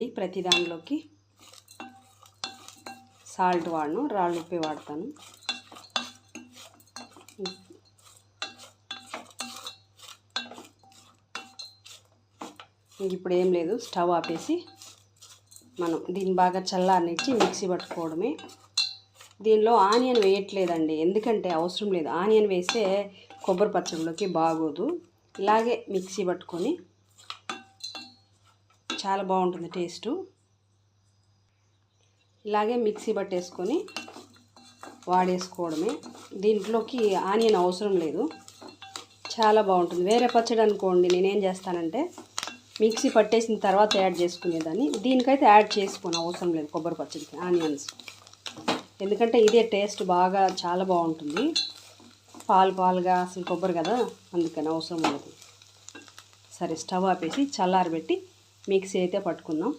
ప్రతి దానిలోకి సాల్ట్ వాడను, రాళ్ళు ఉప్పి వాడతాను. ఇప్పుడు ఏం లేదు, స్టవ్ ఆపేసి మనం దీన్ని బాగా చల్లారనిచ్చి మిక్సీ పట్టుకోవడమే. దీనిలో ఆనియన్ వేయట్లేదండి, ఎందుకంటే అవసరం లేదు. ఆనియన్ వేస్తే కొబ్బరి పచ్చడిలోకి బాగోదు. ఇలాగే మిక్సీ పట్టుకొని చాలా బాగుంటుంది టేస్టు. ఇలాగే మిక్సీ పట్టేసుకొని వాడేసుకోవడమే. దీంట్లోకి ఆనియన్ అవసరం లేదు, చాలా బాగుంటుంది. వేరే పచ్చడి అనుకోండి నేనేం చేస్తానంటే మిక్సీ పట్టేసిన తర్వాత యాడ్ చేసుకునేదాన్ని. దీనికైతే యాడ్ చేసుకొని అవసరం లేదు కొబ్బరి పచ్చడికి ఆనియన్స్, ఎందుకంటే ఇదే టేస్ట్ బాగా చాలా బాగుంటుంది. పాలుగా అసలు కొబ్బరి కదా, అందుకని అవసరం లేదు. సరే, స్టవ్ ఆపేసి చల్లారబెట్టి మిక్సీ అయితే పట్టుకుందాం.